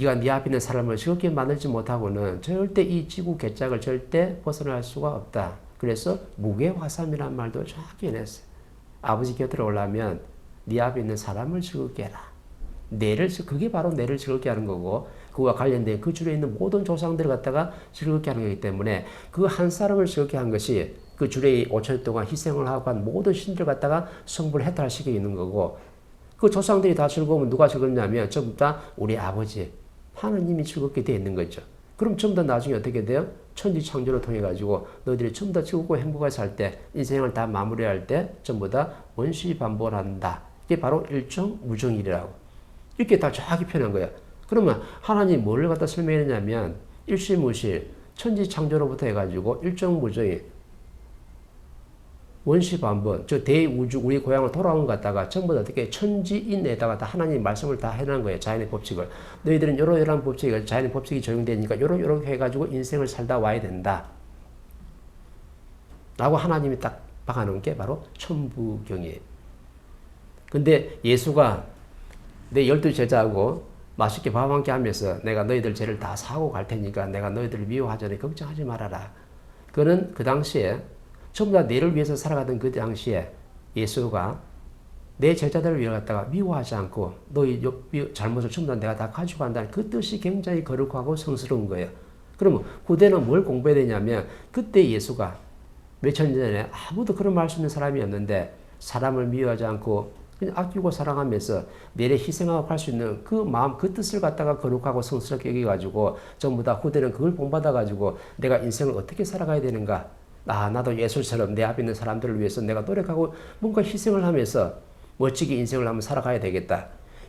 네가 네 앞에 있는 사람을 즐겁게 만들지 못하고는 절대 이 지구 개짝을 절대 벗어날 수가 없다. 그래서 무게화삼이라는 말도 정확히 해냈어요. 아버지 곁으로 오려면 네 앞에 있는 사람을 즐겁게 해라. 그게 바로 내를 즐겁게 하는 거고, 그와 관련된 그 줄에 있는 모든 조상들을 갖다가 즐겁게 하는 거기 때문에 그 한 사람을 즐겁게 한 것이 그 줄에 5천 동안 희생을 하고 한 모든 신들을 갖다가 성불 해탈시켜 있는 거고, 그 조상들이 다 즐거우면 누가 즐겁냐면 전부 다 우리 아버지 하느님이 즐겁게 되어 있는 거죠. 그럼 전부 다 나중에 어떻게 돼요? 천지 창조를 통해 가지고 너희들이 전부 다 즐겁고 행복하게 살 때, 인생을 다 마무리할 때 전부 다 원시 반복한다. 이게 바로 일정 무정일이라고 이렇게 다 정확히 표현한 거예요. 그러면 하나님이 뭐를 갖다 설명했냐면 일시무실 천지 창조로부터 해가지고 일정 무정일 원시 반복, 저 대우주 우리 고향을 돌아온 것 갖다가 전부 다 어떻게 천지인에다가 다 하나님 말씀을 다 해놓은 거예요. 자연의 법칙을. 너희들은 요런 법칙이, 자연의 법칙이 적용되니까 요렇게 해가지고 인생을 살다 와야 된다. 라고 하나님이 딱 박아놓은 게 바로 천부경이에요. 근데 예수가 내 12제자하고 맛있게 밥 함께 하면서 내가 너희들 죄를 다 사고 갈 테니까 내가 너희들을 미워하자니 걱정하지 말아라. 그는 그 당시에 전부 다 내를 위해서 살아가던 그 당시에 예수가 내 제자들을 위해 갖다가 미워하지 않고 너희 잘못을 전부 다 내가 다 가지고 간다는 그 뜻이 굉장히 거룩하고 성스러운 거예요. 그러면 후대는 뭘 공부해야 되냐면 그때 예수가 몇천 년 전에 아무도 그런 말 할 수 있는 사람이었는데 사람을 미워하지 않고 그냥 아끼고 사랑하면서 내래 희생하고 갈 수 있는 그 마음, 그 뜻을 갖다가 거룩하고 성스럽게 여겨가지고 전부 다 후대는 그걸 본받아가지고 내가 인생을 어떻게 살아가야 되는가. 나도 예술처럼 내 앞에 있는 사람들을 위해서 내가 노력하고 뭔가 희생을 하면서 멋지게 인생을 한번 살아가야 되겠다.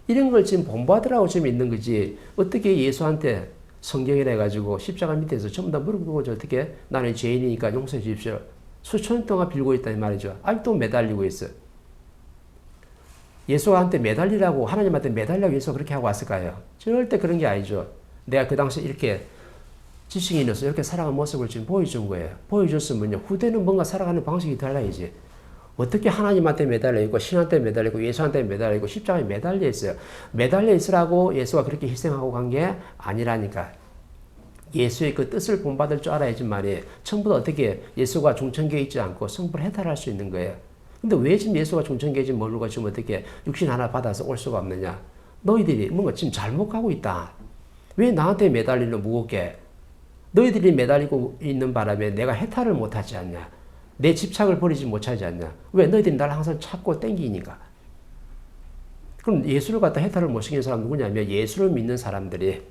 이런 걸 지금 본받으라고 지금 있는 거지. 어떻게 예수한테 성경이라 해가지고 십자가 밑에서 전부 다 무릎 꿇고 어떻게 나는 죄인이니까 용서해 주십시오. 수천 년 동안 빌고 있다는 말이죠. 아직도 매달리고 있어. 예수한테 매달리라고, 하나님한테 매달리라고 예수가 그렇게 하고 왔을까요? 절대 그런 게 아니죠. 내가 그 당시 이렇게 지식인으로서 이렇게 살아가는 모습을 지금 보여준 거예요. 보여줬으면요. 후대는 뭔가 살아가는 방식이 달라야지. 어떻게 하나님한테 매달려 있고, 신한테 매달려 있고, 예수한테 매달려 있고, 십자가에 매달려 있어요. 매달려 있으라고 예수가 그렇게 희생하고 간 게 아니라니까. 예수의 그 뜻을 본받을 줄 알아야지 말이에요. 전부 다 어떻게 예수가 중천계에 있지 않고 성불 해탈할 수 있는 거예요. 근데 왜 지금 예수가 중천계에 지금 머물고 지금 어떻게 육신 하나 받아서 올 수가 없느냐? 너희들이 뭔가 지금 잘못 가고 있다. 왜 나한테 매달리는 무겁게? 너희들이 매달리고 있는 바람에 내가 해탈을 못하지 않냐? 내 집착을 버리지 못하지 않냐? 왜? 너희들이 나를 항상 찾고 땡기니까. 그럼 예수를 갖다 해탈을 못 시키는 사람 누구냐면 예수를 믿는 사람들이,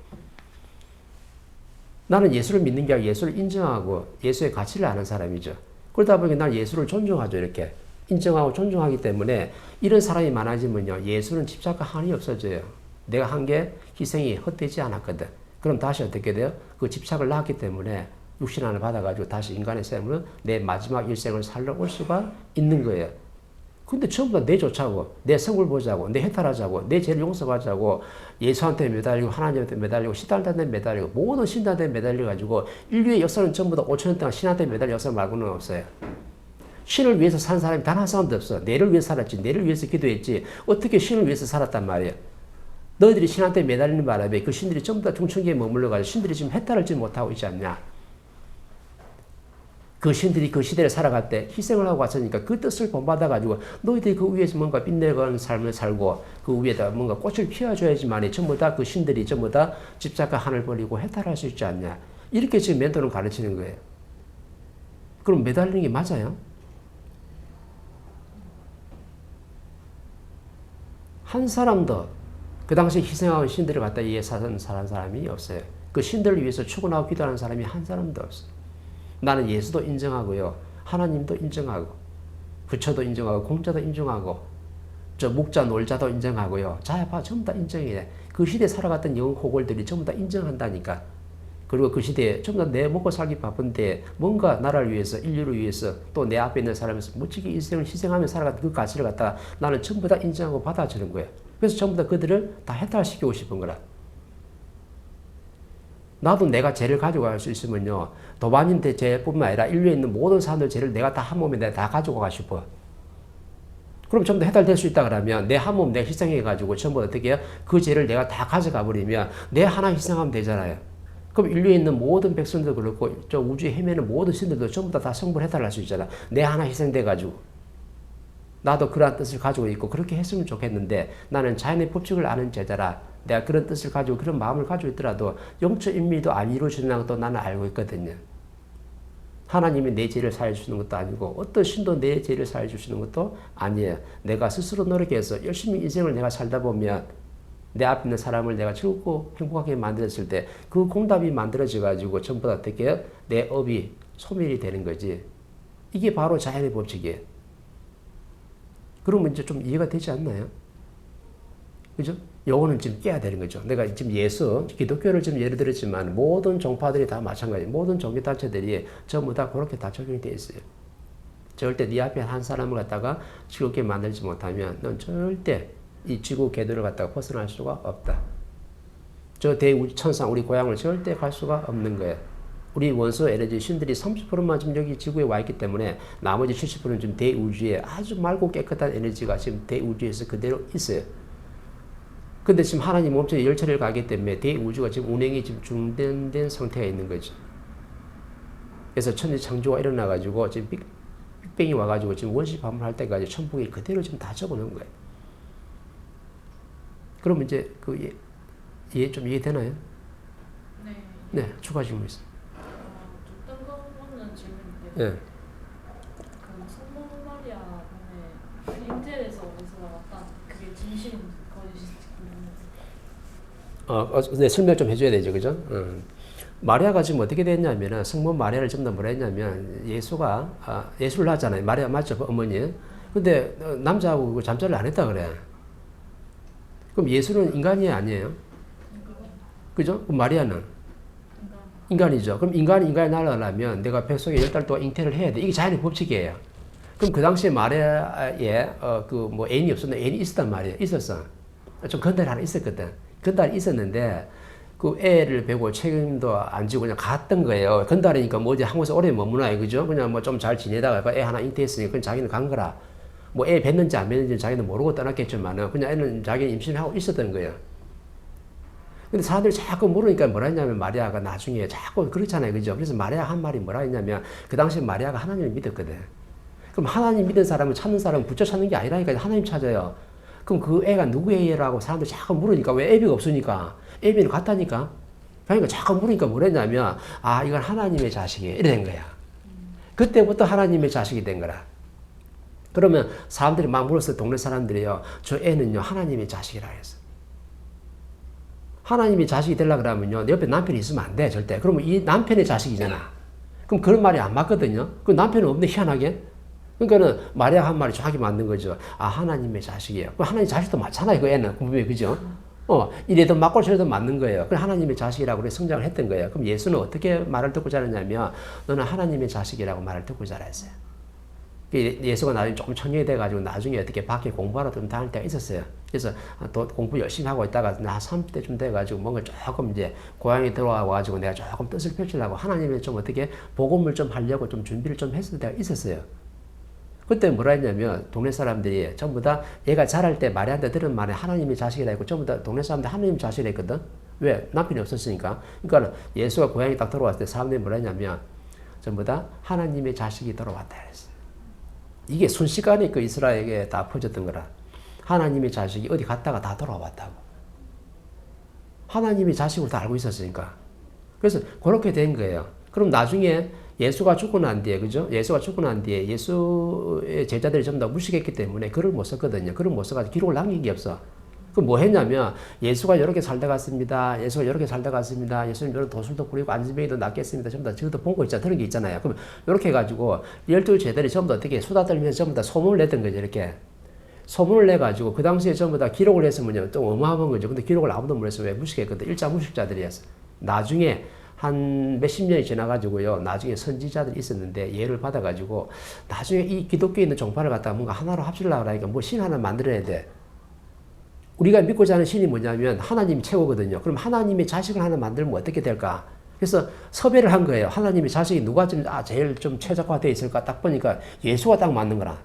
나는 예수를 믿는 게 아니라 예수를 인정하고 예수의 가치를 아는 사람이죠. 그러다 보니까 난 예수를 존중하죠. 이렇게 인정하고 존중하기 때문에 이런 사람이 많아지면요, 예수는 집착과 한이 없어져요. 내가 한 게 희생이 헛되지 않았거든. 그럼 다시 어떻게 돼요? 그 집착을 낳았기 때문에 육신 하나 받아가지고 다시 인간의 삶으로 내 마지막 일생을 살러 올 수가 있는 거예요. 근데 전부 다 내 좋자고, 내 성을 보자고, 내 해탈하자고, 내 죄를 용서하자고, 예수한테 매달리고, 하나님한테 매달리고, 시달한테 매달리고, 모든 신들한테 매달려가지고, 인류의 역사는 전부 다 5천 년 동안 신한테 매달린 역사 말고는 없어요. 신을 위해서 산 사람이 단 한 사람도 없어. 내를 위해서 살았지, 내를 위해서 기도했지, 어떻게 신을 위해서 살았단 말이에요. 너희들이 신한테 매달리는 바람에 그 신들이 전부 다 중천계에 머물러가지고 신들이 지금 해탈을 지금 못하고 있지 않냐. 그 신들이 그 시대를 살아갈 때 희생을 하고 왔으니까 그 뜻을 본받아가지고 너희들이 그 위에서 뭔가 빛내는 삶을 살고 그 위에다 뭔가 꽃을 피워줘야지만이 전부 다 그 신들이 전부 다 집착과 한을 버리고 해탈할 수 있지 않냐. 이렇게 지금 멘토는 가르치는 거예요. 그럼 매달리는 게 맞아요? 한 사람도 그 당시 희생하는 신들을 갖다 이해 사는 사람이 없어요. 그 신들을 위해서 축원하고 기도하는 사람이 한 사람도 없어요. 나는 예수도 인정하고요. 하나님도 인정하고, 부처도 인정하고, 공자도 인정하고, 저 목자, 놀자도 인정하고요. 자야파 전부 다 인정해. 그 시대에 살아갔던 영웅 호걸들이 전부 다 인정한다니까. 그리고 그 시대에 전부 다 내 먹고 살기 바쁜데 뭔가 나라를 위해서, 인류를 위해서, 또 내 앞에 있는 사람에서 멋지게 인생을 희생하며 살아갔던 그 가치를 갖다가 나는 전부 다 인정하고 받아주는 거예요. 그래서 전부 다 그들을 다 해탈시키고 싶은 거라. 나도 내가 죄를 가져갈 수 있으면요, 도반인데 죄뿐만 아니라 인류에 있는 모든 사람들 죄를 내가 다 한 몸에 내가 다 가지고 가고 싶어. 그럼 전부 다 해달될 수 있다 그러면 내 한 몸 내가 희생해가지고 전부 어떻게 해요? 그 죄를 내가 다 가져가 버리면 내 하나 희생하면 되잖아요. 그럼 인류에 있는 모든 백성도 그렇고 저 우주에 헤매는 모든 신들도 전부 다 성불해달할 수 있잖아. 내 하나 희생돼가지고. 나도 그러한 뜻을 가지고 있고 그렇게 했으면 좋겠는데 나는 자연의 법칙을 아는 제자라 내가 그런 뜻을 가지고 그런 마음을 가지고 있더라도 영적 인미도 안 이루어지는 것도 나는 알고 있거든요. 하나님이 내 죄를 사해 주시는 것도 아니고 어떤 신도 내 죄를 사해 주시는 것도 아니에요. 내가 스스로 노력해서 열심히 인생을 내가 살다 보면 내 앞에 있는 사람을 내가 즐겁고 행복하게 만들었을 때 그 공답이 만들어져 가지고 전부 다 어떻게 내 업이 소멸이 되는 거지. 이게 바로 자연의 법칙이에요. 그러면 이제 좀 이해가 되지 않나요? 그죠? 요거는 지금 깨야 되는 거죠. 내가 지금 기독교를 지금 예를 들었지만 모든 종파들이 다 마찬가지예요. 모든 종교단체들이 전부 다 그렇게 다 적용이 되어 있어요. 절대 네 앞에 한 사람을 갖다가 즐겁게 만들지 못하면 넌 절대 이 지구 궤도를 갖다가 벗어날 수가 없다. 저 대천상 우리 고향을 절대 갈 수가 없는 거예요. 우리 원소 에너지 신들이 30%만 지금 여기 지구에 와 있기 때문에 나머지 70%는 지금 대우주에 아주 맑고 깨끗한 에너지가 지금 대우주에서 그대로 있어요. 근데 지금 하나님 몸체에 열차를 가기 때문에 대우주가 지금 운행이 지금 중단된 상태가 있는 거죠. 그래서 천지 창조가 일어나가지고 지금 빅뱅이 와가지고 지금 원시 반문할 때까지 천국이 그대로 지금 다 적어놓은 거예요. 그러면 이제 좀 이해되나요? 네. 네, 추가 질문 있어요. 좀 뜬금없는 질문인데. 네. 그 성모 마리아 분의 인텔에서 어디서 왔다 그게 진심 거짓인지 궁금해요. 네, 설명 좀 해줘야 되죠, 그죠? 마리아가 지금 어떻게 됐냐면은 성모 마리아를 전부 다 뭐라 했냐면 예수가 예수를 낳았잖아요. 마리아 맞죠, 어머니? 근데 남자하고 잠자리를 안 했다 그래. 그럼 예수는 인간이 아니에요? 그죠? 그럼 마리아는? 인간이죠. 그럼 인간이 날아가려면 내가 뱃속에 10달 동안 잉태를 해야 돼. 이게 자연의 법칙이에요. 그럼 그 당시에 마리아에 애인이 없었는데 애인이 있었단 말이에요. 있었어. 좀 건달이 하나 있었거든. 건달이 있었는데 그 애를 베고 책임도 안 지고 그냥 갔던 거예요. 건달이니까 뭐 어디 한국에서 오래 머무나요. 그죠? 그냥 뭐 좀 잘 지내다가 애 하나 잉태했으니까 그냥 자기는 간 거라. 뭐 애 뵀는지 안 뵀는지 자기는 모르고 떠났겠지만은 그냥 애는 자기는 임신하고 있었던 거예요. 근데 사람들이 자꾸 물으니까 뭐라 했냐면 마리아가 나중에 자꾸 그렇잖아요. 그죠? 그래서 마리아 한 말이 뭐라 했냐면 그 당시에 마리아가 하나님을 믿었거든. 그럼 하나님 믿은 사람을 찾는 사람은 붙여 찾는 게 아니라니까 하나님 찾아요. 그럼 그 애가 누구의 애라고 사람들이 자꾸 물으니까 왜 애비가 없으니까 애비는 같다니까. 그러니까 자꾸 물으니까 뭐랬냐면 이건 하나님의 자식이에요. 이래 된 거야. 그때부터 하나님의 자식이 된 거라. 그러면 사람들이 막 물었어요. 동네 사람들이요. 저 애는요 하나님의 자식이라 했어. 하나님이 자식이 되려고 그러면요 내 옆에 남편이 있으면 안 돼 절대. 그러면 이 남편의 자식이잖아. 그럼 그런 말이 안 맞거든요. 그 남편은 없네 희한하게. 그러니까는 마리아 한 말이 정확히 맞는 거죠. 하나님의 자식이에요. 그 하나님 자식도 맞잖아요. 그 애는 분명히 그죠. 이래도 맞고 저래도 맞는 거예요. 그 하나님의 자식이라고 그래 성장을 했던 거예요. 그럼 예수는 어떻게 말을 듣고 자랐냐면 너는 하나님의 자식이라고 말을 듣고 자랐어요. 예수가 나중에 조금 청년이 돼가지고 나중에 어떻게 밖에 공부하러 좀 다닐 때가 있었어요. 그래서 또 공부 열심히 하고 있다가 나 30대쯤 돼가지고 뭔가 조금 이제 고향에 들어와가지고 내가 조금 뜻을 펼치려고 하나님의 좀 어떻게 복음을 좀 하려고 좀 준비를 좀 했을 때가 있었어요. 그때 뭐라 했냐면 동네 사람들이 전부 다 얘가 자랄 때 마리아한테 들은 말에 하나님의 자식이라 했고 전부 다 동네 사람들 하나님 자식이라 했거든. 왜? 남편이 없었으니까. 그러니까 예수가 고향에 딱 들어왔을 때 사람들이 뭐라 했냐면 전부 다 하나님의 자식이 들어왔다 그랬어요. 이게 순식간에 그 이스라엘에게 다 퍼졌던 거라. 하나님의 자식이 어디 갔다가 다 돌아왔다고. 하나님의 자식으로 다 알고 있었으니까. 그래서 그렇게 된 거예요. 그럼 나중에 예수가 죽고 난 뒤에, 그죠? 예수가 죽고 난 뒤에 예수의 제자들이 전부 다 무식했기 때문에 글을 못 썼거든요. 글을 못 써가지고 기록을 남긴 게 없어. 그럼 뭐 했냐면 예수가 이렇게 살다 갔습니다. 예수가 이렇게 살다 갔습니다. 예수님 이런 도술도 부리고 안진뱅이도 낫겠습니다. 전부 다 저도 본거 있잖아. 그런 게 있잖아요. 그럼 이렇게 해가지고 12제자들이 전부 다 어떻게 수다 떨면서 전부 다 소문을 냈던 거죠. 이렇게. 소문을 내가지고 그 당시에 전부 다 기록을 했으면요. 또 어마어마한 거죠. 근데 기록을 아무도 몰랐어요. 왜? 무식했거든. 일자 무식자들이었어. 나중에 한 몇십 년이 지나가지고요. 나중에 선지자들이 있었는데 예를 받아가지고 나중에 이 기독교에 있는 종파를 갖다가 뭔가 하나로 합치려고 하니까 뭐 신 하나 만들어야 돼. 우리가 믿고자 하는 신이 뭐냐면 하나님이 최고거든요. 그럼 하나님의 자식을 하나 만들면 어떻게 될까? 그래서 섭외를 한 거예요. 하나님의 자식이 누가 좀 제일 좀 최적화되어 있을까? 딱 보니까 예수가 딱 맞는 거라.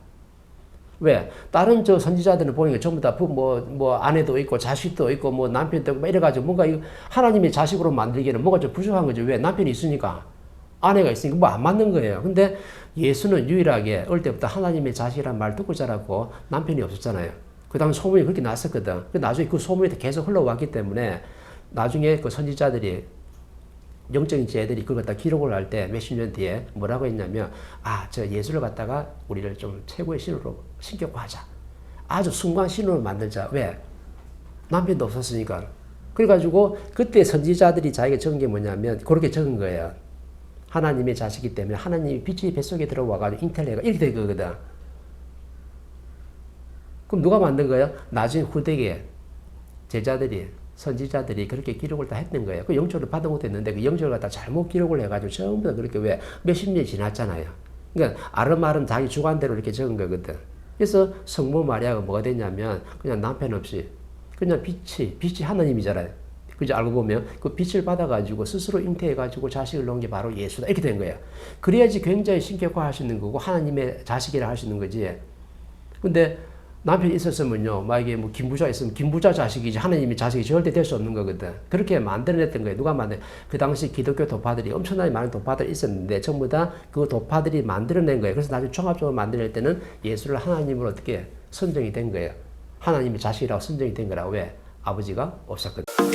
왜? 다른 저 선지자들은 보니까 전부 다 뭐 아내도 있고 자식도 있고 뭐 남편도 있고 이래가지고 뭔가 이거 하나님의 자식으로 만들기에는 뭔가 좀 부족한 거죠. 왜? 남편이 있으니까. 아내가 있으니까 뭐 안 맞는 거예요. 근데 예수는 유일하게 어릴 때부터 하나님의 자식이라는 말 듣고 자랐고 남편이 없었잖아요. 그 다음 소문이 그렇게 났었거든. 나중에 그 소문이 계속 흘러왔기 때문에 나중에 그 선지자들이 영적인 제자들이 그걸 갖다 기록을 할 때 몇십 년 뒤에 뭐라고 했냐면 저 예수를 갖다가 우리를 좀 최고의 신으로 신격화하자. 아주 숭고한 신으로 만들자. 왜? 남편도 없었으니까. 그래가지고 그때 선지자들이 자기가 적은 게 뭐냐면 그렇게 적은 거예요. 하나님의 자식이기 때문에 하나님이 빛이 뱃속에 들어와가지고 잉태를 해가 이렇게 된 거거든. 그럼 누가 만든 거예요? 나중에 후대에 제자들이 선지자들이 그렇게 기록을 다 했던 거예요. 그 영적으로 받은 것도 있는데 그 영적을 갖다 잘못 기록을 해가지고 전부 다 그렇게 왜 몇십 년이 지났잖아요. 그러니까 아름아름 자기 주관대로 이렇게 적은 거거든. 그래서 성모 마리아가 뭐가 됐냐면 그냥 남편 없이 그냥 빛이 하나님이잖아요. 그죠? 알고 보면 그 빛을 받아가지고 스스로 잉태해가지고 자식을 낳은 게 바로 예수다. 이렇게 된 거예요. 그래야지 굉장히 신격화 할 수 있는 거고 하나님의 자식이라 할 수 있는 거지. 근데 남편이 있었으면요, 만약에 뭐 김부자 있으면 김부자 자식이지 하나님의 자식이 절대 될 수 없는 거거든. 그렇게 만들어냈던 거예요. 누가 만든? 그 당시 기독교 도파들이 엄청나게 많은 도파들이 있었는데 전부 다 그 도파들이 만들어낸 거예요. 그래서 나중에 종합적으로 만들 때는 예수를 하나님으로 어떻게 선정이 된 거예요. 하나님의 자식이라고 선정이 된 거라고. 왜? 아버지가 없었거든.